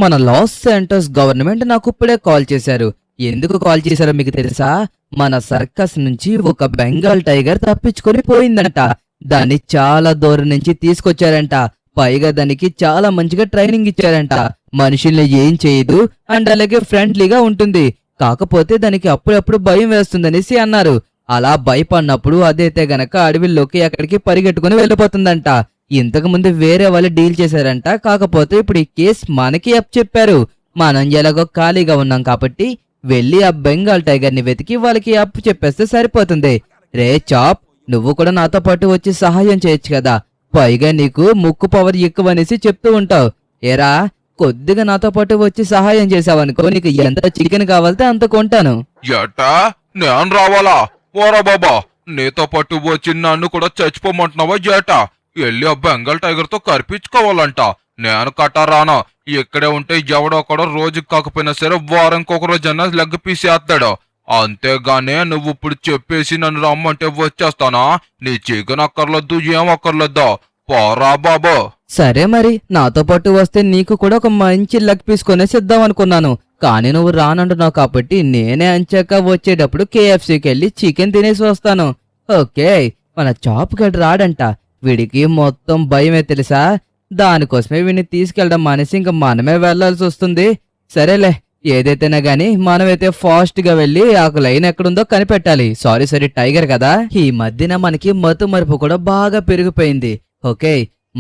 మన loss Santos government నాకు ఇప్పుడే కాల్ చేశారు. ఎందుకు కాల్ చేశారో మీకు తెలుసా? మన సర్కస్ నుంచి ఒక బెంగాల్ టైగర్ తప్పించుకొని పోయిందంట. దాన్ని చాలా దూరం నుంచి తీసుకొచ్చారంట. పైగా దానికి చాలా మంచిగా ట్రైనింగ్ ఇచ్చారంట. మనుషుల్ని ఏం చేయదు అండ్ అలాగే ఫ్రెండ్లీగా ఉంటుంది. కాకపోతే దానికి అప్పుడప్పుడు భయం వేస్తుందనేసి అన్నారు. అలా భయపడినప్పుడు అదైతే గనక అడవిలోకి అక్కడికి పరిగెట్టుకుని వెళ్ళిపోతుందంట. ఇంతకు ముందు వేరే వాళ్ళు డీల్ చేశారంట. కాకపోతే ఇప్పుడు ఈ కేసు మనకి అప్ చెప్పారు. మనం ఎలాగో ఖాళీగా ఉన్నాం కాబట్టి వెళ్ళి ఆ బెంగాల్ టైగర్ ని వెతికి వాళ్ళకి అప్పు చెప్పేస్తే సరిపోతుంది. రే చాప్, నువ్వు కూడా నాతో పాటు వచ్చి సహాయం చేయొచ్చు కదా. పైగా నీకు ముక్కు పవర్ ఎక్కువ అనేసి చెప్తూ ఉంటావు. ఏరా, కొద్దిగా నాతో పాటు వచ్చి సహాయం చేసావనుకో, నీకు ఎంత చికెన్ కావాలితే అంత కొంటాను. ఎట్టా నేను రావాలా? ఓరా బాబా, నీతో పాటు వచ్చి నన్ను కూడా చచ్చిపోమంటున్నావా ఏటా? వెళ్ళి ఆ బెంగాల్ టైగర్ తో కరిపించుకోవాలంట. నేను కట్టా రానా? ఇక్కడే ఉంటే ఎవడొకడో రోజుకి కాకపోయినా సరే వారానికి ఒక రోజన్నా లెగ్ పీసేస్తాడు. అంతేగానే నువ్వు ఇప్పుడు చెప్పేసి నన్ను రమ్మంటే వచ్చేస్తానా? నీ చికెన్ అక్కర్లొద్దు, ఏం అక్కర్లొద్దా? పోరా బాబు. సరే మరి, నాతో పాటు వస్తే నీకు కూడా ఒక మంచి లెగ్ పీస్ కొనేసి ఇద్దాం అనుకున్నాను. కానీ నువ్వు రానంటున్నావు కాబట్టి నేనే అంచాక వచ్చేటప్పుడు కేఎఫ్సీకి వెళ్ళి చికెన్ తినేసి వస్తాను. ఓకే, మన చాప్ గడ్ రాడంట. వీడికి మొత్తం భయమే తెలుసా? దానికోసమే వీడిని తీసుకెళ్ళడం మానేసి ఇంక మనమే వెళ్లాల్సి వస్తుంది. సరేలే, ఏదైతేనా గాని మనమైతే ఫాస్ట్ గా వెళ్ళి ఆ లైన్ ఎక్కడుందో కనిపెట్టాలి. సారీ టైగర్ కదా. ఈ మధ్యన మనకి మత్తు మరుపు కూడా బాగా పెరిగిపోయింది. ఓకే,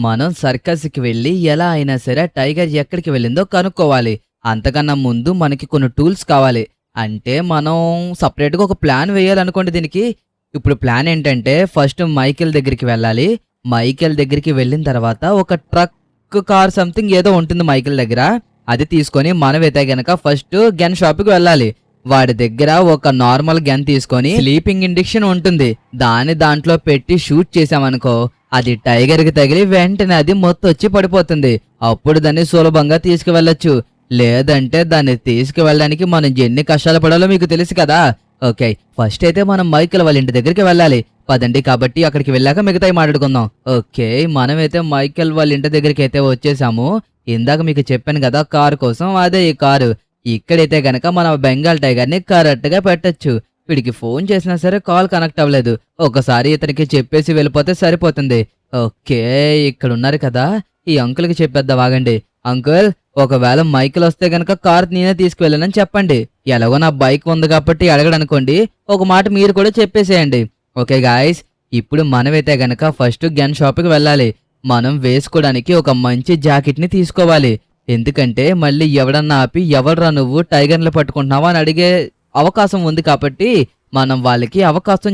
మనం సర్కస్ కి వెళ్ళి ఎలా అయినా సరే టైగర్ ఎక్కడికి వెళ్ళిందో కనుక్కోవాలి. అంతకన్నా ముందు మనకి కొన్ని టూల్స్ కావాలి. అంటే మనం సపరేట్ గా ఒక ప్లాన్ వేయాలనుకోండి దీనికి. ఇప్పుడు ప్లాన్ ఏంటంటే ఫస్ట్ మైకేల్ దగ్గరికి వెళ్ళాలి. మైకేల్ దగ్గరికి వెళ్ళిన తర్వాత ఒక ట్రక్ కార్ సంథింగ్ ఏదో ఉంటుంది మైకేల్ దగ్గర. అది తీసుకొని మనమైతే గనక ఫస్ట్ గన్ షాప్ కి వెళ్ళాలి. వాడి దగ్గర ఒక నార్మల్ గన్ తీసుకొని స్లీపింగ్ ఇండిక్షన్ ఉంటుంది, దాంట్లో పెట్టి షూట్ చేసామనుకో, అది టైగర్ కి తగిలి వెంటనే అది మొత్తం వచ్చి పడిపోతుంది. అప్పుడు దాన్ని సులభంగా తీసుకువెళ్ళొచ్చు. లేదంటే దాన్ని తీసుకువెళ్ళడానికి మనం ఎన్ని కష్టాలు పడాలో మీకు తెలుసు కదా. ఓకే, ఫస్ట్ అయితే మనం మైకేల్ వాళ్ళ ఇంటి దగ్గరికి వెళ్ళాలి. పదండి, కాబట్టి అక్కడికి వెళ్ళాక మిగతాయి మాట్లాడుకుందాం. ఓకే, మనమైతే మైకేల్ వాళ్ళ ఇంటి దగ్గరికి అయితే వచ్చేసాము. ఇందాక మీకు చెప్పాను కదా కారు కోసం, అదే ఈ కారు. ఇక్కడైతే గనక మన బెంగాల్ టైగర్ ని కరెక్ట్ గా పెట్టచ్చు. వీడికి ఫోన్ చేసినా సరే కాల్ కనెక్ట్ అవ్వలేదు. ఒకసారి ఇతనికి చెప్పేసి వెళ్ళిపోతే సరిపోతుంది. ఓకే, ఇక్కడ ఉన్నారు కదా, ఈ అంకుల్ కి చెప్పేద్దాం. ఆగండి అంకుల్, ఒకవేళ మైకిల్ వస్తే గనక కార్ నేనే తీసుకువెళ్ళానని చెప్పండి. ఎలాగో నా బైక్ ఉంది కాబట్టి అడగడనుకోండి, ఒక మాట మీరు కూడా చెప్పేసేయండి. ఓకే గాయస్, ఇప్పుడు మనమైతే గనక ఫస్ట్ గన్ షాప్కి వెళ్ళాలి. మనం వేసుకోవడానికి ఒక మంచి జాకెట్ ని తీసుకోవాలి. ఎందుకంటే మళ్ళీ ఎవడన్నా ఆపి ఎవడ్రా నువ్వు టైగర్లు పట్టుకుంటున్నావా అని అడిగే అవకాశం ఉంది. కాబట్టి మనం వాళ్ళకి అవకాశం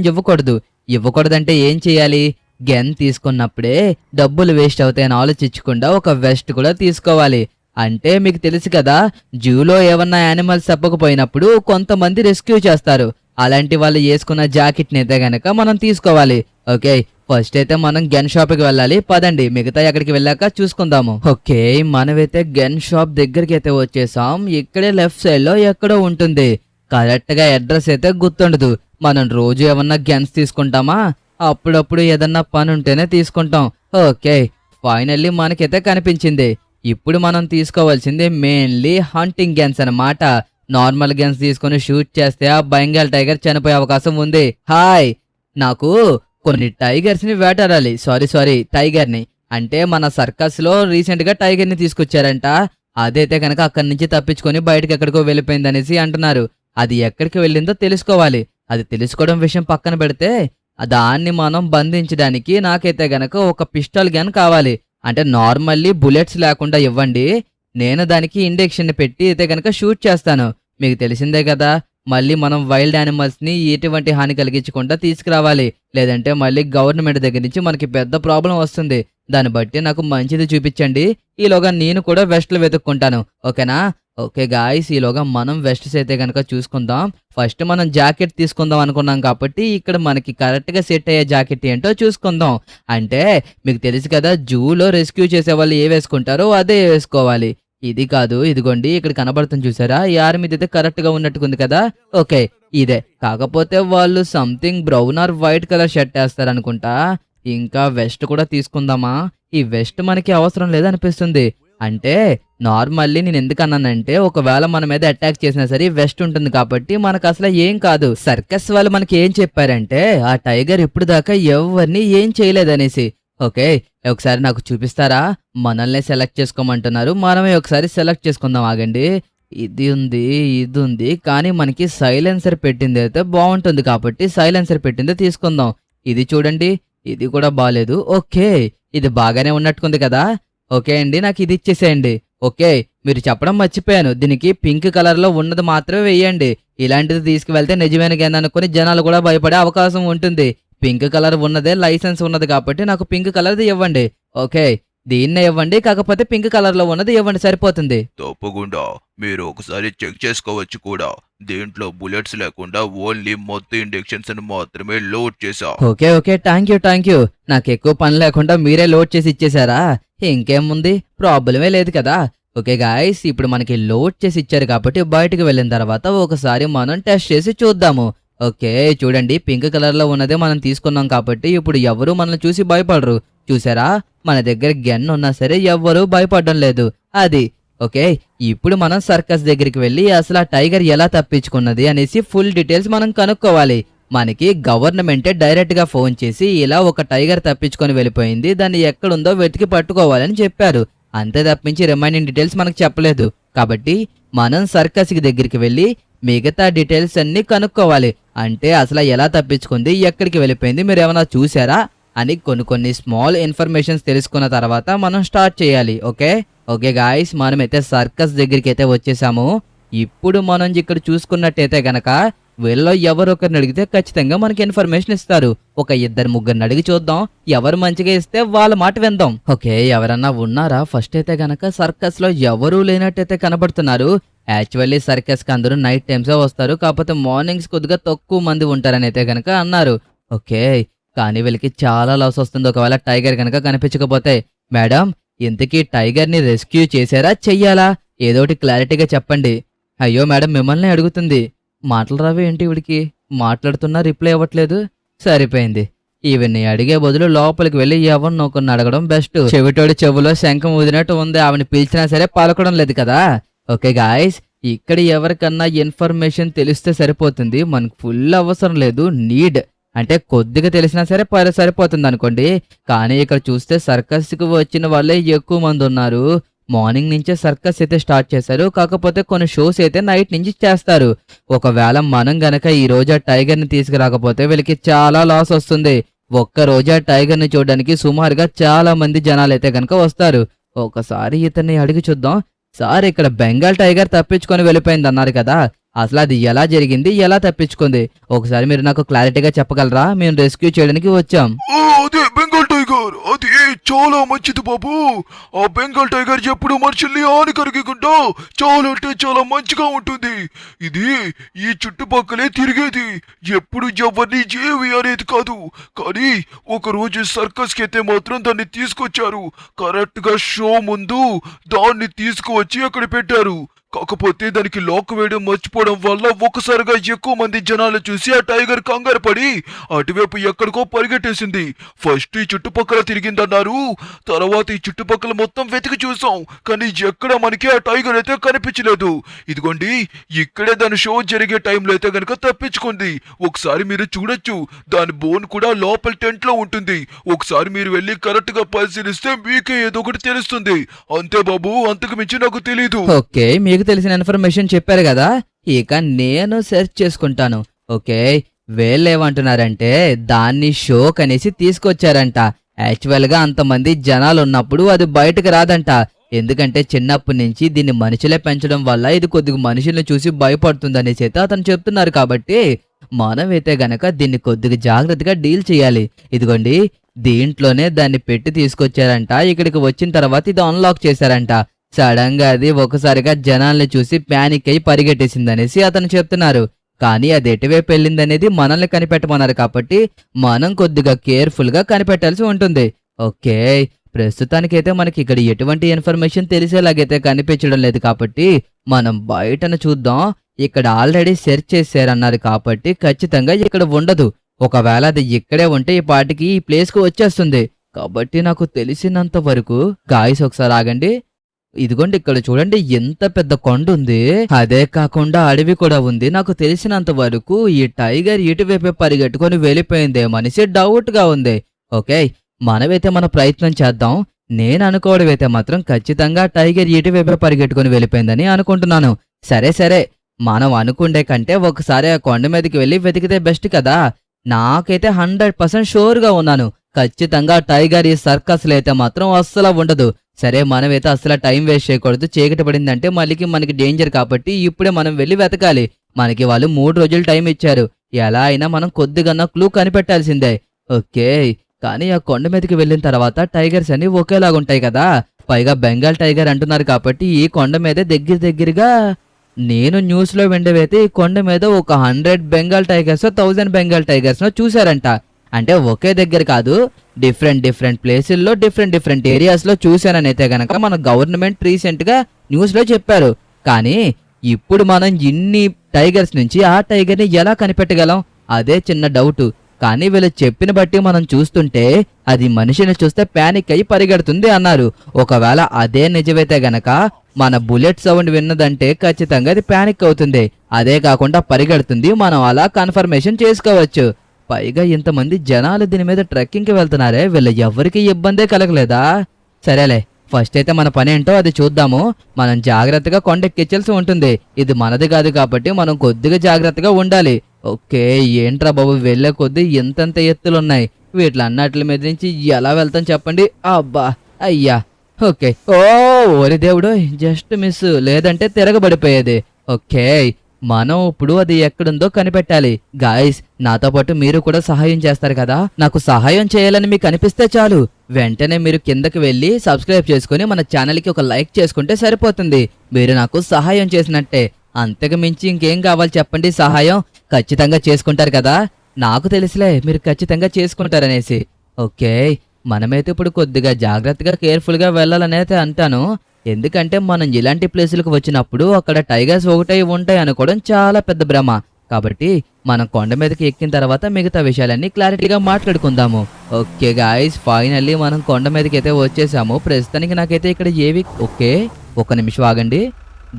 ఇవ్వకూడదంటే ఏం చేయాలి? గన్ తీసుకున్నప్పుడే డబ్బులు వేస్ట్ అవుతాయని ఆలోచించకుండా ఒక వెస్ట్ కూడా తీసుకోవాలి. అంటే మీకు తెలుసు కదా, జూలో ఏమన్నా యానిమల్స్ తప్పకపోయినప్పుడు కొంతమంది రెస్క్యూ చేస్తారు. అలాంటి వాళ్ళు వేసుకున్న జాకెట్ ని అయితే గనక మనం తీసుకోవాలి. ఓకే, ఫస్ట్ అయితే మనం గన్ షాప్ కి వెళ్ళాలి. పదండి, మిగతా అక్కడికి వెళ్ళాక చూసుకుందాము. ఓకే, మనమైతే గన్ షాప్ దగ్గరికి అయితే వచ్చేసాం. ఇక్కడే లెఫ్ట్ సైడ్ లో ఎక్కడో ఉంటుంది. కరెక్ట్ గా అడ్రస్ అయితే గుర్తుండదు. మనం రోజు ఏమన్నా గన్స్ తీసుకుంటామా? అప్పుడప్పుడు ఏదన్నా పని ఉంటేనే తీసుకుంటాం. ఓకే, ఫైనల్లీ మనకైతే కనిపించింది. ఇప్పుడు మనం తీసుకోవాల్సింది మెయిన్లీ హంటింగ్ గన్స్ అన్నమాట. నార్మల్ గన్స్ తీసుకుని షూట్ చేస్తే ఆ బెంగాల్ టైగర్ చనిపోయే అవకాశం ఉంది. హాయ్, నాకు కొన్ని టైగర్స్ ని వేటాడాలి. సారీ టైగర్ ని. అంటే మన సర్కస్ లో రీసెంట్ గా టైగర్ ని తీసుకొచ్చారంట. అదైతే కనుక అక్కడి నుంచి తప్పించుకొని బయటకు ఎక్కడికో వెళ్ళిపోయింది అనేసి అంటున్నారు. అది ఎక్కడికి వెళ్ళిందో తెలుసుకోవాలి. అది తెలుసుకోవడం విషయం పక్కన పెడితే దాన్ని మనం బంధించడానికి నాకైతే గనక ఒక పిస్టల్ గన్ కావాలి. అంటే నార్మల్లీ బుల్లెట్స్ లేకుండా ఇవ్వండి, నేను దానికి ఇండక్షన్ పెట్టి అయితే గనక షూట్ చేస్తాను. మీకు తెలిసిందే కదా, మళ్ళీ మనం వైల్డ్ యానిమల్స్ ని ఎటువంటి హాని కలిగించకుండా తీసుకురావాలి. లేదంటే మళ్ళీ గవర్నమెంట్ దగ్గర నుంచి మనకి పెద్ద ప్రాబ్లం వస్తుంది. దాన్ని బట్టి నాకు మంచిది చూపించండి. ఈలోగా నేను కూడా వెస్ట్లు వెతుక్కుంటాను. ఓకేనా? ఓకే గాయస్, ఈలోగా మనం వెస్ట్స్ అయితే గనక చూసుకుందాం. ఫస్ట్ మనం జాకెట్ తీసుకుందాం అనుకున్నాం కాబట్టి ఇక్కడ మనకి కరెక్ట్ గా సెట్ అయ్యే జాకెట్ ఏంటో చూసుకుందాం. అంటే మీకు తెలుసు కదా, జూలో రెస్క్యూ చేసే వాళ్ళు ఏ వేసుకుంటారో అదే వేసుకోవాలి. ఇది కాదు, ఇదిగోండి ఇక్కడ కనబడుతుంది చూసారా, ఈ ఆర్మీ మీద అయితే కరెక్ట్ గా ఉన్నట్టుకుంది కదా. ఓకే, ఇదే. కాకపోతే వాళ్ళు something brown or white colour shirt వేస్తారనుకుంటా. ఇంకా వెస్ట్ కూడా తీసుకుందామా? ఈ వెస్ట్ మనకి అవసరం లేదనిపిస్తుంది. అంటే నార్మల్లీ నేను ఎందుకన్నానంటే ఒకవేళ మన మీద అటాక్ చేసినా సరే వెస్ట్ ఉంటుంది కాబట్టి మనకు అసలు ఏం కాదు. సర్కస్ వాళ్ళు మనకి ఏం చెప్పారంటే ఆ టైగర్ ఇప్పుడు దాకా ఎవరిని ఏం చేయలేదనేసి. ఓకే, ఒకసారి నాకు చూపిస్తారా? మనల్ని సెలెక్ట్ చేసుకోమంటున్నారు, మనమే ఒకసారి సెలెక్ట్ చేసుకుందాం. ఆగండి, ఇది ఉంది, ఇది ఉంది, కానీ మనకి సైలెన్సర్ పెట్టింది అయితే బాగుంటుంది కాబట్టి సైలెన్సర్ పెట్టిందే తీసుకుందాం. ఇది చూడండి, ఇది కూడా బాలేదు. ఓకే, ఇది బాగానే ఉన్నట్టుకుంది కదా. ఓకే అండి, నాకు ఇది ఇచ్చేసేయండి. ఓకే, మీరు చెప్పడం మర్చిపోయాను, దీనికి పింక్ కలర్ లో ఉన్నది మాత్రమే వేయండి. ఇలాంటిది తీసుకువెళ్తే నిజమైన గేమ్ అనుకుని జనాలు కూడా భయపడే అవకాశం ఉంటుంది. పింక్ కలర్ ఉన్నదే లైసెన్స్ ఉన్నది కాబట్టి నాకు పింక్ కలర్ది ఇవ్వండి. ఓకే, దీన్నే ఇవ్వండి, కాకపోతే పింక్ కలర్ లో ఉన్నది ఇవ్వండి, సరిపోతుంది. తప్పకుండా మీరు ఒకసారి చెక్ చేసుకోవచ్చు కూడా. దీంట్లో బుల్లెట్స్ లేకుండా ఓన్లీ మొత్తం ఇంజెక్షన్స్ మాత్రమే లోడ్ చేసా. Okay okay, thank you. నాకు ఎక్కువ పని లేకుండా మీరే లోడ్ చేసి ఇచ్చేసారా? ఇంకేముంది, ప్రాబ్లమే లేదు కదా. ఓకే గాయస్, ఇప్పుడు మనకి లోడ్ చేసి ఇచ్చారు కాబట్టి బయటకు వెళ్ళిన తర్వాత ఒకసారి మనం టెస్ట్ చేసి చూద్దాము. ఓకే చూడండి, పింక్ కలర్ లో ఉన్నదే మనం తీసుకున్నాం కాబట్టి ఇప్పుడు ఎవరు మనల్ని చూసి భయపడరు. చూసారా, మన దగ్గర గన్ ఉన్నా సరే ఎవ్వరూ భయపడడం లేదు. అది ఓకే, ఇప్పుడు మనం సర్కస్ దగ్గరికి వెళ్ళి అసలు ఆ టైగర్ ఎలా తప్పించుకున్నది అనేసి ఫుల్ డీటెయిల్స్ మనం కనుక్కోవాలి. మనకి గవర్నమెంటే డైరెక్ట్ గా ఫోన్ చేసి ఇలా ఒక టైగర్ తప్పించుకొని వెళ్ళిపోయింది, దాన్ని ఎక్కడుందో వెతికి పట్టుకోవాలని చెప్పారు. అంతే తప్పించి రిమైనింగ్ డీటెయిల్స్ మనకు చెప్పలేదు. కాబట్టి మనం సర్కస్ కి దగ్గరికి వెళ్ళి మిగతా డీటెయిల్స్ అన్ని కనుక్కోవాలి. అంటే అసలు ఎలా తప్పించుకుంది, ఎక్కడికి వెళ్ళిపోయింది, మీరు ఏమైనా చూసారా అని కొన్ని స్మాల్ ఇన్ఫర్మేషన్స్ తెలుసుకున్న తర్వాత మనం స్టార్ట్ చేయాలి. ఓకే గాయస్, మనమైతే సర్కస్ దగ్గరికి అయితే వచ్చేసాము. ఇప్పుడు మనం ఇక్కడ చూసుకున్నట్టయితే గనక వీళ్ళలో ఎవరొకరిని అడిగితే ఖచ్చితంగా మనకి ఇన్ఫర్మేషన్ ఇస్తారు. ఒక ఇద్దరు ముగ్గురిని అడిగి చూద్దాం, ఎవరు మంచిగా ఇస్తే వాళ్ళ మాట విందాం. ఓకే, ఎవరన్నా ఉన్నారా? ఫస్ట్ అయితే గనక సర్కస్ లో ఎవరూ లేనట్టయితే కనబడుతున్నారు. యాక్చువల్లీ సర్కస్ కి అందరూ నైట్ టైమ్సే వస్తారు, కాకపోతే మార్నింగ్స్ కొద్దిగా తక్కువ మంది ఉంటారని అయితే గనక అన్నారు. ఓకే, కానీ వీళ్ళకి చాలా లాస్ వస్తుంది ఒకవేళ టైగర్ కనుక కనిపించకపోతే. మేడం, ఇంతకీ టైగర్ ని రెస్క్యూ చేశారా చెయ్యాలా? ఏదోటి క్లారిటీగా చెప్పండి. అయ్యో మేడం, మిమ్మల్ని అడుగుతుంది. మాటలు రావే ఏంటి వీడికి? మాట్లాడుతున్నా రిప్లై ఇవ్వట్లేదు. సరిపోయింది, ఈవిని అడిగే బదులు లోపలికి వెళ్ళి ఎవరిని నొక్కని అడగడం బెస్ట్. చెవిటోడి చెవులో శంఖం ఊదినట్టు ఉంది, ఆవిని పిలిచినా సరే పలకడం లేదు కదా. ఓకే గాయస్, ఇక్కడ ఎవరికన్నా ఇన్ఫర్మేషన్ తెలిస్తే సరిపోతుంది, మనకు ఫుల్ అవసరం లేదు, నీడ్ అంటే కొద్దిగా తెలిసినా సరే సరిపోతుంది అనుకోండి. కానీ ఇక్కడ చూస్తే సర్కస్ కి వచ్చిన వాళ్ళే ఎక్కువ మంది ఉన్నారు. మార్నింగ్ నుంచే సర్కస్ అయితే స్టార్ట్ చేశారు, కాకపోతే కొన్ని షోస్ అయితే నైట్ నుంచి చేస్తారు. ఒకవేళ మనం గనక ఈ రోజు ఆ టైగర్ ని తీసుకురాకపోతే వీళ్ళకి చాలా లాస్ వస్తుంది. ఒక్క రోజు ఆ టైగర్ ని చూడడానికి సుమారుగా చాలా మంది జనాలు అయితే గనక వస్తారు. ఒకసారి ఇతన్ని అడిగి చూద్దాం. సార్, ఇక్కడ బెంగాల్ టైగర్ తప్పించుకొని వెళ్ళిపోయింది అన్నారు కదా, అసలు అది ఎలా జరిగింది, ఎలా తప్పించుకుంది? ఒకసారి మీరు నాకు క్లారిటీగా చెప్పగలరా? మేము రెస్క్యూ చేయడానికి వచ్చాం. అదే బెంగాల్ టైగర్, అది చాలా మంచిది బాబు. ఆ బెంగాల్ టైగర్ ఎప్పుడు మనుషుల్ని హాని కలగకుండా చాలా అంటే చాలా మంచిగా ఉంటుంది. ఇది ఈ చుట్టుపక్కలే తిరిగేది, ఎప్పుడు ఎవరిని ఏవి అనేది కాదు. కానీ ఒక రోజు సర్కస్ కి అయితే మాత్రం దాన్ని తీసుకొచ్చారు. కరెక్ట్ గా షో ముందు దాన్ని తీసుకువచ్చి అక్కడ పెట్టారు. కాకపోతే దానికి లాక్ వేయడం మర్చిపోవడం వల్ల ఒక్కసారిగా ఎక్కువ మంది జనాలు చూసి ఆ టైగర్ కంగారు పడి అటువైపు ఎక్కడికో పరిగెట్టేసింది. ఫస్ట్ ఈ చుట్టుపక్కల తిరిగిందన్నారు, తర్వాత ఈ చుట్టుపక్కల మొత్తం వెతికి చూసాం, కానీ ఎక్కడ మనకి ఆ టైగర్ అయితే కనిపించలేదు. ఇదిగోండి, ఇక్కడే దాని షో జరిగే టైంలో అయితే గనక తప్పించుకుంది. ఒకసారి మీరు చూడొచ్చు, దాని బోన్ కూడా లోపల టెంట్ లో ఉంటుంది. ఒకసారి మీరు వెళ్ళి కరెక్ట్ గా పరిశీలిస్తే మీకే ఏదో ఒకటి తెలుస్తుంది. అంతే బాబు, అంతకు మించి నాకు తెలీదు. ఓకే, మీకు తెలిసిన ఇన్ఫర్మేషన్ చెప్పారు కదా, ఇక నేను సెర్చ్ చేసుకుంటాను. ఓకే, వీళ్ళేమంటున్నారంటే దాన్ని షోక్ అనేసి తీసుకొచ్చారంట. యాక్చువల్ గా అంతమంది జనాలు ఉన్నప్పుడు అది బయటకు రాదంట. ఎందుకంటే చిన్నప్పటి నుంచి దీన్ని మనుషులే పెంచడం వల్ల ఇది కొద్దిగా మనుషుల్ని చూసి భయపడుతుంది అనేసి అయితే అతను చెప్తున్నారు. కాబట్టి మనమైతే గనక దీన్ని కొద్దిగా జాగ్రత్తగా డీల్ చేయాలి. ఇదిగోండి, దీంట్లోనే దాన్ని పెట్టి తీసుకొచ్చారంట. ఇక్కడికి వచ్చిన తర్వాత ఇది అన్లాక్ చేశారంట. సడన్ గా అది ఒకసారిగా జనాల్ని చూసి ప్యానిక్ అయి పరిగెట్టేసిందనేసి అతను చెప్తున్నారు. కానీ అది ఎటువైపు వెళ్ళిందనేది మనల్ని కనిపెట్టమన్నారు కాబట్టి మనం కొద్దిగా కేర్ఫుల్ గా కనిపెట్టాల్సి ఉంటుంది. ఓకే, ప్రస్తుతానికైతే మనకి ఇక్కడ ఎటువంటి ఇన్ఫర్మేషన్ తెలిసేలాగైతే కనిపించడం లేదు కాబట్టి మనం బయటను చూద్దాం. ఇక్కడ ఆల్రెడీ సెర్చ్ చేశారన్నారు కాబట్టి ఖచ్చితంగా ఇక్కడ ఉండదు. ఒకవేళ అది ఇక్కడే ఉంటే ఈ పాటికి ఈ ప్లేస్ కు వచ్చేస్తుంది. కాబట్టి నాకు తెలిసినంత వరకు గాయస్ ఒకసారి ఆగండి. ఇదిగోండి ఇక్కడ చూడండి ఎంత పెద్ద కొండ ఉంది. అదే కాకుండా అడవి కూడా ఉంది. నాకు తెలిసినంత వరకు ఈ టైగర్ ఇటువైపే పరిగెట్టుకొని వెళ్ళిపోయిందే మనిషి డౌట్ గా ఉంది. ఓకే, మనమైతే మన ప్రయత్నం చేద్దాం. నేను అనుకోవడం అయితే మాత్రం ఖచ్చితంగా టైగర్ ఇటువైపే పరిగెట్టుకొని వెళ్ళిపోయిందని అనుకుంటున్నాను. సరే సరే, మనం అనుకుండే కంటే ఒకసారి ఆ కొండ మీదకి వెళ్ళి వెతికితే బెస్ట్ కదా. నాకైతే 100% షూర్గా ఉన్నాను, ఖచ్చితంగా టైగర్ ఈ సర్కస్లో అయితే మాత్రం అస్సలు ఉండదు. సరే, మనమైతే అస్సలు టైం వేస్ట్ చేయకూడదు. చీకటి పడిందంటే మనకి డేంజర్ కాబట్టి ఇప్పుడే మనం వెళ్ళి వెతకాలి. మనకి వాళ్ళు 3 రోజులు టైం ఇచ్చారు. ఎలా అయినా మనం కొద్దిగా క్లూ కనిపెట్టాల్సిందే. ఓకే, కానీ ఆ కొండ మీదకి వెళ్ళిన తర్వాత టైగర్స్ అన్ని ఒకేలాగుంటాయి కదా. పైగా బెంగాల్ టైగర్ అంటున్నారు కాబట్టి ఈ కొండ మీద దగ్గరగా నేను న్యూస్లో విండవైతే ఈ కొండ మీద ఒక 100 బెంగాల్ టైగర్స్ 1000 బెంగాల్ టైగర్స్ చూశారంట. అంటే ఒకే దగ్గర కాదు, డిఫరెంట్ ప్లేసుల్లో డిఫరెంట్ ఏరియాస్లో చూశానని అయితే గనక మన గవర్నమెంట్ రీసెంట్గా న్యూస్లో చెప్పారు. కానీ ఇప్పుడు మనం ఇన్ని టైగర్స్ నుంచి ఆ టైగర్ని ఎలా కనిపెట్టగలం? అదే చిన్న డౌట్. కానీ వీళ్ళు చెప్పిన బట్టి మనం చూస్తుంటే అది మనిషిని చూస్తే ప్యానిక్ అయ్యి పరిగెడుతుంది అన్నారు. ఒకవేళ అదే నిజమైతే గనక మన బుల్లెట్ సౌండ్ విన్నదంటే ఖచ్చితంగా అది ప్యానిక్ అవుతుంది. అదే కాకుండా పరిగెడుతుంది. మనం అలా కన్ఫర్మేషన్ చేసుకోవచ్చు. పైగా ఇంతమంది జనాలు దీని మీద ట్రెక్కింగ్కి వెళ్తున్నారే, వీళ్ళ ఎవరికి ఇబ్బందే కలగలేదా? సరేలే, ఫస్ట్ అయితే మన పని ఏంటో అది చూద్దాము. మనం జాగ్రత్తగా కొండెక్కించాల్సి ఉంటుంది. ఇది మనది కాదు కాబట్టి మనం కొద్దిగా జాగ్రత్తగా ఉండాలి. ఓకే, ఏంట్రా బాబు వెళ్ళే కొద్దీ ఎంతెంత ఎత్తులున్నాయి. వీటిలన్నట్ల మీద నుంచి ఎలా వెళ్తాం చెప్పండి? అబ్బా అయ్యా. ఓకే, ఓరి దేవుడు, జస్ట్ మిస్, లేదంటే తిరగబడిపోయేది. ఓకే, మనం ఇప్పుడు అది ఎక్కడుందో కనిపెట్టాలి. గాయస్, నాతో పాటు మీరు కూడా సహాయం చేస్తారు కదా. నాకు సహాయం చేయాలని మీకు అనిపిస్తే చాలు, వెంటనే మీరు కిందకి వెళ్ళి సబ్స్క్రైబ్ చేసుకుని మన ఛానల్కి ఒక లైక్ చేసుకుంటే సరిపోతుంది. మీరు నాకు సహాయం చేసినట్టే. అంతకు మించి ఇంకేం కావాలి చెప్పండి? సహాయం ఖచ్చితంగా చేసుకుంటారు కదా. నాకు తెలుసులే మీరు ఖచ్చితంగా చేసుకుంటారనేసి. ఓకే, మనమైతే ఇప్పుడు కొద్దిగా జాగ్రత్తగా కేర్ఫుల్గా వెళ్ళాలనైతే అంటాను. ఎందుకంటే మనం ఇలాంటి ప్లేసులకు వచ్చినప్పుడు అక్కడ టైగర్స్ ఒకటై ఉంటాయి అనుకోవడం చాలా పెద్ద భ్రమ. కాబట్టి మనం కొండ మీదకి ఎక్కిన తర్వాత మిగతా విషయాలన్నీ క్లారిటీగా మాట్లాడుకుందాము. ఓకే గాయస్, ఫైనల్లీ మనం కొండ మీదకి అయితే వచ్చేసాము. ప్రస్తుతానికి నాకైతే ఇక్కడ ఓకే, ఒక నిమిషం ఆగండి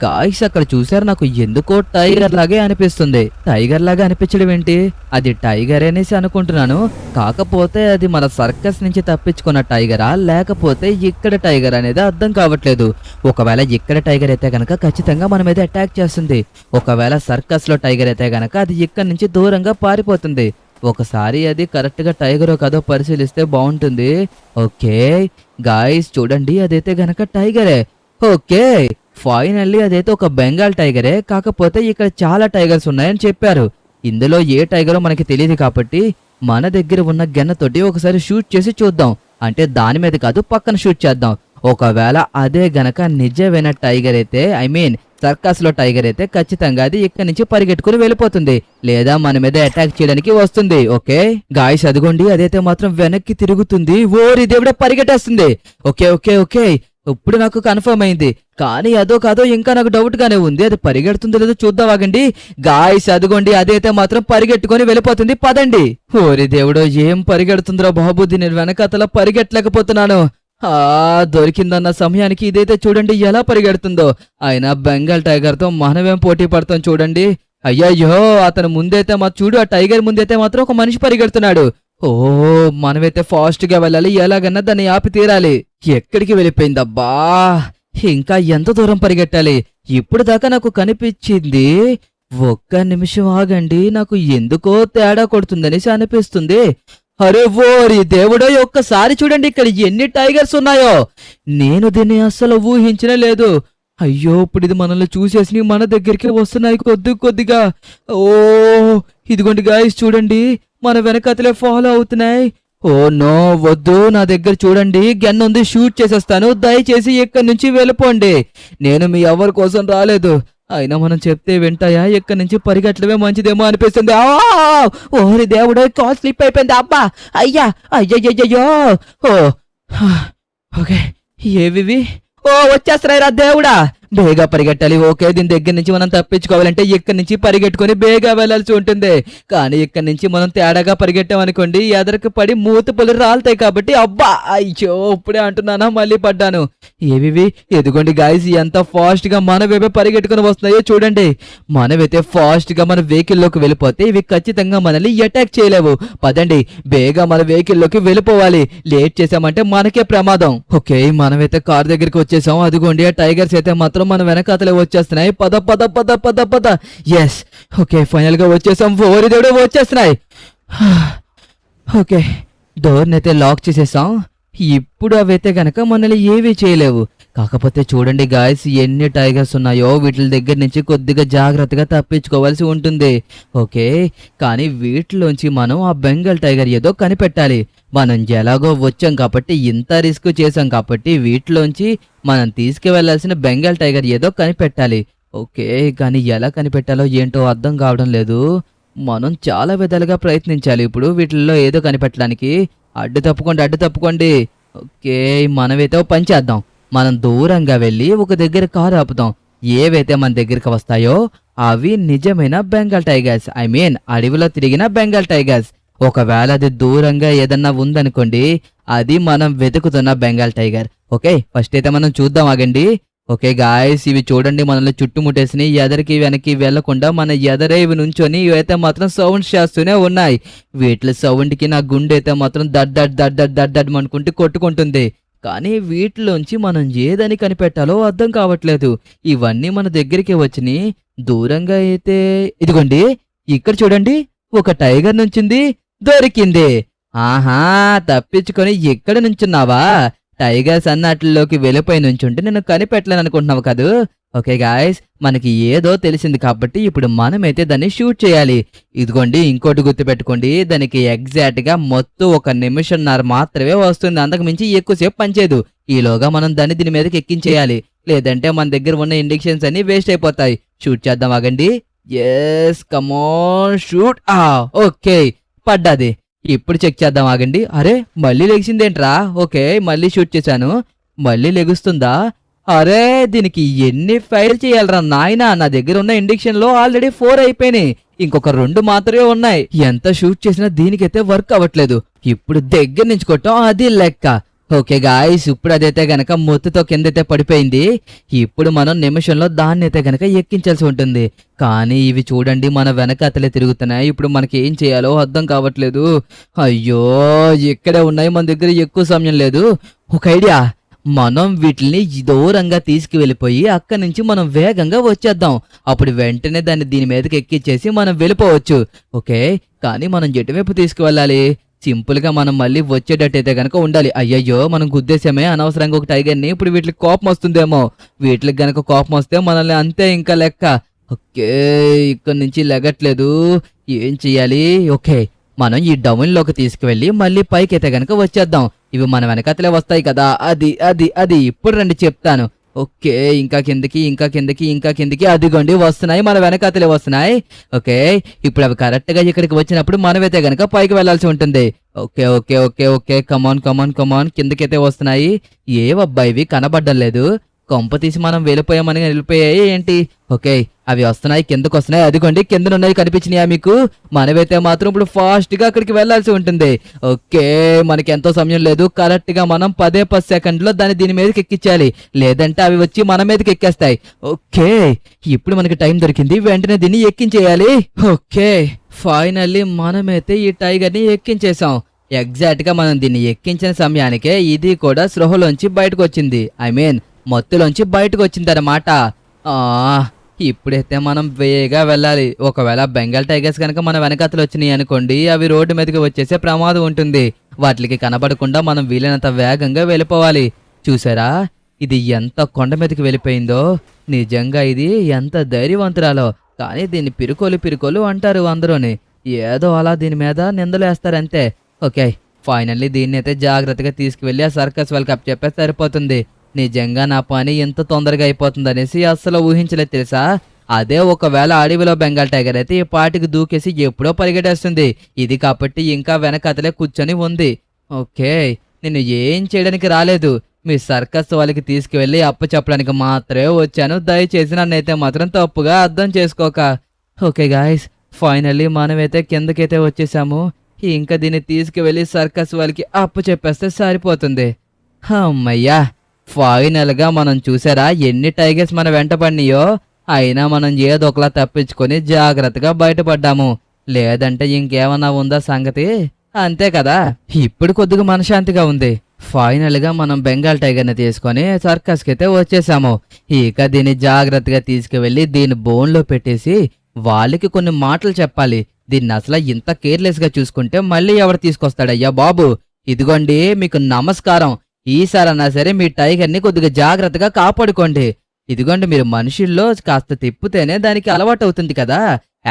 గాయస్. అక్కడ చూసారు, నాకు ఎందుకో టైగర్ లాగే అనిపిస్తుంది. టైగర్ లాగా అనిపించడం ఏంటి? అది టైగర్ అనేసి అనుకుంటున్నాను. కాకపోతే అది మన సర్కస్ నుంచి తప్పించుకున్న టైగరా లేకపోతే ఇక్కడ టైగర్ అనేది అర్థం కావట్లేదు. ఒకవేళ ఇక్కడ టైగర్ అయితే గనక ఖచ్చితంగా మన మీద అటాక్ చేస్తుంది. ఒకవేళ సర్కస్ లో టైగర్ అయితే గనక అది ఇక్కడ నుంచి దూరంగా పారిపోతుంది. ఒకసారి అది కరెక్ట్ గా టైగరో కాదో పరిశీలిస్తే బాగుంటుంది. ఓకే గాయస్, చూడండి, అదైతే గనక టైగరే. ఓకే, ఫైనల్లీ అదైతే ఒక బెంగాల్ టైగరే. కాకపోతే ఇక్కడ చాలా టైగర్స్ ఉన్నాయని చెప్పారు. ఇందులో ఏ టైగరో మనకి తెలియదు కాబట్టి మన దగ్గర ఉన్న గన్నతోటి ఒకసారి షూట్ చేసి చూద్దాం. అంటే దాని మీద కాదు, పక్కన షూట్ చేద్దాం. ఒకవేళ అదే గనక నిజమైన టైగర్ అయితే, ఐ మీన్ సర్కస్ లో టైగర్ అయితే ఖచ్చితంగా అది ఇక్కడి నుంచి పరిగెట్టుకుని వెళ్ళిపోతుంది, లేదా మన మీద అటాక్ చేయడానికి వస్తుంది. ఓకే గాయస్, అదిగోండి, అదైతే మాత్రం వెనక్కి తిరుగుతుంది. ఓరి దేవుడే, పరిగెట్టేస్తుంది. ఓకే ఓకే ఓకే, ఇప్పుడు నాకు కన్ఫర్మ్ అయింది. కానీ అదో కాదో ఇంకా నాకు డౌట్ గానే ఉంది. అది పరిగెడుతుందో లేదో చూద్దాం, ఆగండి గాయస్. అదిగోండి, అదైతే మాత్రం పరిగెట్టుకొని వెళ్ళిపోతుంది. పదండి. ఓరి దేవుడో, ఏం పరిగెడుతుందిరా బాబు, దీని వెనకతల పరిగెట్టలేకపోతున్నాను. దొరికిందన్న సమయానికి ఇదైతే చూడండి ఎలా పరిగెడుతుందో. అయినా బెంగాల్ టైగర్ తో మనమేం పోటీ పడతాం చూడండి. అయ్యయ్యో, అతను ముందైతే చూడు, ఆ టైగర్ ముందైతే మాత్రం ఒక మనిషి పరిగెడుతున్నాడు. ఓ, మనమైతే ఫాస్ట్ గా వెళ్ళాలి, ఎలాగన్నా దాన్ని ఆపి తీరాలి. ఎక్కడికి వెళ్ళిపోయిందబ్బా, ఇంకా ఎంత దూరం పరిగెట్టాలి? ఇప్పుడు దాకా నాకు కనిపించింది. ఒక్క నిమిషం ఆగండి, నాకు ఎందుకో తేడా కొడుతుందనేసి అనిపిస్తుంది. అరే ఓరి దేవుడో, ఒక్కసారి చూడండి ఇక్కడ ఎన్ని టైగర్స్ ఉన్నాయో. నేను దీన్ని అస్సలు ఊహించనే లేదు. అయ్యో, ఇప్పుడు ఇది మనల్ని చూసేసి మన దగ్గరికి వస్తున్నాయి కొద్దిగా. ఓ, ఇదిగోండి గాయస్, చూడండి, మన వెనకతలే ఫాలో అవుతున్నాయి. ఓ నో, వద్దు, నా దగ్గర చూడండి గన్ ఉంది, షూట్ చేసేస్తాను. దయచేసి ఇక్కడి నుంచి వెళ్ళిపోండి. నేను మీ ఎవరి కోసం రాలేదు. అయినా మనం చెప్తే వింటాయా? ఇక్కడి నుంచి పరిగెట్టడమే మంచిదేమో అనిపిస్తుంది. ఓరి దేవుడు, కాల్ స్లిప్ అయిపోయింది. అబ్బా అయ్యా, అయ్యయ్యో. ఓ ఓకే, ఏవివి? ఓ వచ్చేస్తున్నాయిరా దేవుడా, బేగా పరిగెట్టాలి. ఓకే, దీని దగ్గర నుంచి మనం తప్పించుకోవాలంటే ఇక్కడి నుంచి పరిగెట్టుకొని బేగా వెళ్లాల్సి ఉంటుంది. కానీ ఇక్కడి నుంచి మనం తేడాగా పరిగెట్టామనుకోండి ఎదరికి పడి మూతపొలు రాలుతాయి. కాబట్టి అబ్బా అయ్యో ఇప్పుడే అంటున్నానా మళ్ళీ పడ్డాను. ఏవివి ఎదుగోండి గాయస్, ఎంత ఫాస్ట్ గా మనవేవే పరిగెట్టుకుని వస్తున్నాయో చూడండి. మనమైతే ఫాస్ట్ గా మన వెహికల్ లోకి వెళ్ళిపోతే ఇవి ఖచ్చితంగా మనల్ని అటాక్ చేయలేవు. పదండి బేగా మన వెహికల్ లోకి వెళ్ళిపోవాలి. లేట్ చేసామంటే మనకే ప్రమాదం. ఓకే, మనమైతే కార్ దగ్గరికి వచ్చేసాం. అదిగోండి ఆ టైగర్స్ అయితే మాత్రం మన వెనకాతలే వచ్చేస్తున్నాయి. పద పద పద పద పద. ఎస్, ఓకే ఫైనల్ గా వచ్చేసాం. ఓరి దేవుడు వచ్చేస్తున్నాయి. ఓకే, డోర్ని అయితే లాక్ చేసేసాం. ఇప్పుడు అవైతే గనక మనల్ని ఏవీ చేయలేవు. కాకపోతే చూడండి గాయస్, ఎన్ని టైగర్స్ ఉన్నాయో వీటి దగ్గర నుంచి కొద్దిగా జాగ్రత్తగా తప్పించుకోవాల్సి ఉంటుంది. ఓకే, కానీ వీటిలోంచి మనం ఆ బెంగాల్ టైగర్ ఏదో కనిపెట్టాలి. మనం ఎలాగో వచ్చాం కాబట్టి, ఇంత రిస్క్ చేసాం కాబట్టి వీటిలోంచి మనం తీసుకువెళ్లాల్సిన బెంగాల్ టైగర్ ఏదో కనిపెట్టాలి. ఓకే, కానీ ఎలా కనిపెట్టాలో ఏంటో అర్థం కావడం లేదు. మనం చాలా విధాలుగా ప్రయత్నించాలి ఇప్పుడు వీటిల్లో ఏదో కనిపెట్టడానికి. అడ్డు తప్పుకోండి. ఓకే, మనమైతే ఓ పని చేద్దాం. మనం దూరంగా వెళ్ళి ఒక దగ్గర కారు ఆపుతాం. ఏవైతే మన దగ్గరికి వస్తాయో అవి నిజమైన బెంగాల్ టైగర్స్, ఐ మీన్ అడవిలో తిరిగిన బెంగాల్ టైగర్స్. ఒకవేళ అది దూరంగా ఏదన్నా ఉందనుకోండి, అది మనం వెతుకుతున్న బెంగాల్ టైగర్. ఓకే, ఫస్ట్ అయితే మనం చూద్దాం, ఆగండి. ఓకే గాయస్, ఇవి చూడండి మనల్ని చుట్టుముట్టేసినాయి. ఎదరికి వెనక్కి వెళ్లకుండా మన ఎదరే ఇవి నుంచొని ఇవైతే మాత్రం సౌండ్స్ చేస్తూనే ఉన్నాయి. వీటి సౌండ్కి నా గుండె అయితే మాత్రం దడ్ అనుకుంటూ కొట్టుకుంటుంది. కానీ వీటిలోంచి మనం ఏదని కనిపెట్టాలో అర్థం కావట్లేదు. ఇవన్నీ మన దగ్గరికి వచ్చినాయి. దూరంగా అయితే ఇదిగోండి ఇక్కడ చూడండి, ఒక టైగర్ నుంచింది. దొరికింది. ఆహా, తప్పించుకొని ఇక్కడ నుంచున్నావా? టైగర్స్ అన్నట్లోకి వెళ్ళిపోయి నుంచుంటే నేను కనిపెట్టలేను అనుకుంటున్నావు కాదు. ఓకే గాయస్, మనకి ఏదో తెలిసింది కాబట్టి ఇప్పుడు మనమైతే దాన్ని షూట్ చేయాలి. ఇదిగోండి ఇంకోటి గుర్తుపెట్టుకోండి, దానికి ఎగ్జాక్ట్ గా మొత్తం 1 నిమిషంన్నర మాత్రమే వస్తుంది. అంతకు మించి ఎక్కువసేపు పనిచేయదు. ఈలోగా మనం దాన్ని దీని మీదకి ఎక్కించేయాలి. లేదంటే మన దగ్గర ఉన్న ఇండిక్షన్స్ అన్ని వేస్ట్ అయిపోతాయి. షూట్ చేద్దాం, ఆగండి. Yes, come on shoot. ఓకే, పడ్డాది. ఇప్పుడు చెక్ చేద్దాం, ఆగండి. అరే మళ్ళీ లెగిసిందేంట్రా? ఓకే, మళ్ళీ షూట్ చేశాను. మళ్ళీ లెగుస్తుందా? అరే దీనికి ఎన్ని ఫైర్ చేయాలరా నాయనా? నా దగ్గర ఉన్న ఇండిక్షన్ లో ఆల్రెడీ 4 అయిపోయినాయి. ఇంకొక 2 మాత్రమే ఉన్నాయి. ఎంత షూట్ చేసినా దీనికైతే వర్క్ అవ్వట్లేదు. ఇప్పుడు దగ్గర నుంచి కొట్టాం, అది లెక్క. ఓకే గాయస్, ఇప్పుడు అదైతే గనక మొత్తుతో కిందైతే పడిపోయింది. ఇప్పుడు మనం నిమిషంలో దాన్ని అయితే గనక ఎక్కించాల్సి ఉంటుంది. కానీ ఇవి చూడండి మన వెనక అతలే తిరుగుతున్నాయి. ఇప్పుడు మనకి ఏం చేయాలో అర్థం కావట్లేదు. అయ్యో, ఇక్కడే ఉన్నాయి, మన దగ్గర ఎక్కువ సమయం లేదు. ఒక ఐడియా, మనం వీటిని దూరంగా తీసుకువెళ్ళిపోయి అక్కడి నుంచి మనం వేగంగా వచ్చేద్దాం. అప్పుడు వెంటనే దాన్ని దీని మీదకి ఎక్కించేసి మనం వెళ్ళిపోవచ్చు. ఓకే, కానీ మనం ఎటువైపు తీసుకువెళ్ళాలి? సింపుల్ గా మనం మళ్ళీ వచ్చేటట్టయితే గనక ఉండాలి. అయ్యయ్యో, మనం గుద్దేశామే అనవసరంగా ఒక టైగర్ని. ఇప్పుడు వీటికి కోపం వస్తుందేమో. వీటికి గనక కోపం వస్తే మనల్ని అంతే ఇంకా లెక్క. ఓకే, ఇక్కడి నుంచి లెగట్లేదు. ఏం చెయ్యాలి? ఓకే, మనం ఈ డౌన్ లోకి తీసుకువెళ్ళి మళ్ళీ పైకి అయితే గనక వచ్చేద్దాం. ఇవి మన వెనకతలే వస్తాయి కదా. అది అది అది ఇప్పుడు రండి చెప్తాను. ఓకే, ఇంకా కిందకి అదిగోండి వస్తున్నాయి, మన వెనకాతలే వస్తున్నాయి. ఓకే, ఇప్పుడు అవి కరెక్ట్ గా ఇక్కడికి వచ్చినప్పుడు మనమైతే గనక పైకి వెళ్లాల్సి ఉంటుంది. Okay okay okay okay come on కిందకైతే వస్తున్నాయి. ఏవబ్బా ఇవి కనబడ్డం లేదు. కొంప తీసి మనం వెళ్ళిపోయాయి ఏంటి? ఓకే, అవి వస్తున్నాయి, కిందకు వస్తున్నాయి. అదిగోండి కిందనున్నాయి, కనిపించినాయా మీకు? మనమైతే మాత్రం ఇప్పుడు ఫాస్ట్ గా అక్కడికి వెళ్లాల్సి ఉంటుంది. ఓకే, మనకి ఎంతో సమయం లేదు. కరెక్ట్ గా మనం 10 సెకండ్లో దాన్ని దీని మీదకి ఎక్కించాలి. లేదంటే అవి వచ్చి మన మీదకి ఎక్కేస్తాయి. ఓకే, ఇప్పుడు మనకి టైం దొరికింది. వెంటనే దీన్ని ఎక్కించేయాలి. ఓకే, ఫైనల్లీ మనమైతే ఈ టైగర్ ని ఎక్కించేసాం. ఎగ్జాక్ట్ గా మనం దీన్ని ఎక్కించిన సమయానికే ఇది కూడా స్పృహలోంచి బయటకు వచ్చింది. ఐ మీన్ మత్తులోంచి బయటకు వచ్చిందన్నమాట. ఇప్పుడైతే మనం వేగంగా వెళ్ళాలి. ఒకవేళ బెంగాల్ టైగర్స్ కనుక మన వెనకాతలు వచ్చినాయి అనుకోండి, అవి రోడ్డు మీదకి వచ్చేసే ప్రమాదం ఉంటుంది. వాటికి కనబడకుండా మనం వీలైనంత వేగంగా వెళ్ళిపోవాలి. చూసారా ఇది ఎంత కొండ మీదకి వెళ్ళిపోయిందో? నిజంగా ఇది ఎంత ధైర్యవంతురాలో. కానీ దీన్ని పిరుకోలు అంటారు అందరూని. ఏదో అలా దీని మీద నిందలేస్తారంతే. ఓకే, ఫైనల్లీ దీన్ని అయితే జాగ్రత్తగా తీసుకువెళ్ళి ఆ సర్కస్ వాళ్ళకి అప్పచెప్పేస్తే సరిపోతుంది. నిజంగా నా పని ఎంత తొందరగా అయిపోతుంది అనేసి అస్సలు ఊహించలేదు తెలుసా. అదే ఒకవేళ అడవిలో బెంగాల్ టైగర్ అయితే ఈ పాటికి దూకేసి ఎప్పుడో పరిగెట్టేస్తుంది. ఇది కాబట్టి ఇంకా వెనకతలే కూర్చొని ఉంది. ఓకే, నేను ఏం చేయడానికి రాలేదు. మీ సర్కస్ వాళ్ళకి తీసుకువెళ్ళి అప్పు చెప్పడానికి మాత్రమే వచ్చాను. దయచేసి నన్నైతే మాత్రం తప్పుగా అర్థం చేసుకోక. ఓకే గాయస్, ఫైనల్లీ మనమైతే కిందకైతే వచ్చేసాము. ఇంకా దీన్ని తీసుకువెళ్ళి సర్కస్ వాళ్ళకి అప్పు చెప్పేస్తే సరిపోతుంది. అమ్మయ్యా, ఫైనల్గా మనం చూసారా ఎన్ని టైగర్స్ మన వెంట పడినాయో. అయినా మనం ఏదో ఒకలా తప్పించుకొని జాగ్రత్తగా బయటపడ్డాము. లేదంటే ఇంకేమన్నా ఉందా సంగతి? అంతే కదా. ఇప్పుడు కొద్దిగా మనశాంతిగా ఉంది. ఫైనల్ గా మనం బెంగాల్ టైగర్ ని తీసుకొని సర్కస్ కి అయితే వచ్చేసాము. ఇక దీన్ని జాగ్రత్తగా తీసుకువెళ్ళి దీని బోన్ లో పెట్టేసి వాళ్ళకి కొన్ని మాటలు చెప్పాలి. దీన్ని అసలు ఇంత కేర్లెస్ గా చూసుకుంటే మళ్ళీ ఎవరు తీసుకొస్తాడయ్యా బాబు. ఇదిగోండి మీకు నమస్కారం. ఈసారన్నా సరే మీ టైగర్ ని కొద్దిగా జాగ్రత్తగా కాపాడుకోండి. ఇదిగోండి, మీరు మనుషుల్లో కాస్త తిప్పితేనే దానికి అలవాటు అవుతుంది కదా.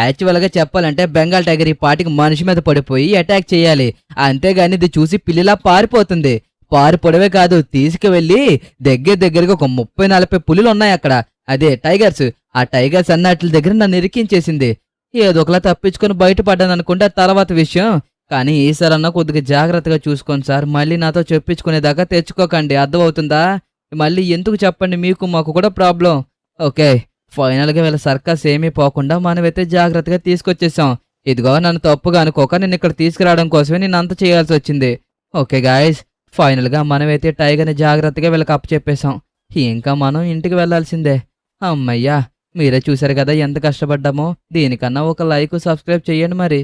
యాక్చువల్ గా చెప్పాలంటే బెంగాల్ టైగర్ ఈ పాటికి మనిషి మీద పడిపోయి అటాక్ చేయాలి. అంతేగాని ఇది చూసి పిల్లిలా పారిపోతుంది. పారిపోవడమే కాదు, తీసుకువెళ్ళి దగ్గరగా ఒక 30-40 పులులు ఉన్నాయి అక్కడ. అదే టైగర్స్. ఆ టైగర్స్ అన్నట్ల దగ్గర నన్ను ఇరికించేసింది. ఏదో ఒకలా తప్పించుకొని బయటపడ్డాను అనుకుంటే తర్వాత విషయం. కానీ ఈసారన్నా కొద్దిగా జాగ్రత్తగా చూసుకోండి సార్. మళ్ళీ నాతో చెప్పించుకునేదాకా తెచ్చుకోకండి, అర్థమవుతుందా? మళ్ళీ ఎందుకు చెప్పండి, మీకు మాకు కూడా ప్రాబ్లం. ఓకే, ఫైనల్గా వీళ్ళ సర్కస్ ఏమీ పోకుండా మనమైతే జాగ్రత్తగా తీసుకొచ్చేసాం. ఇదిగో నన్ను తప్పుగా అనుకోక నేను ఇక్కడ తీసుకురావడం కోసమే నేను అంత చేయాల్సి వచ్చింది. ఓకే గాయస్, ఫైనల్గా మనమైతే టైగర్ని జాగ్రత్తగా వీళ్ళకి అప్పచెప్పేశాం. ఇంకా మనం ఇంటికి వెళ్లాల్సిందే. అమ్మయ్యా, మీరే చూశారు కదా ఎంత కష్టపడ్డామో. దీనికన్నా ఒక లైక్ సబ్స్క్రైబ్ చేయండి మరి.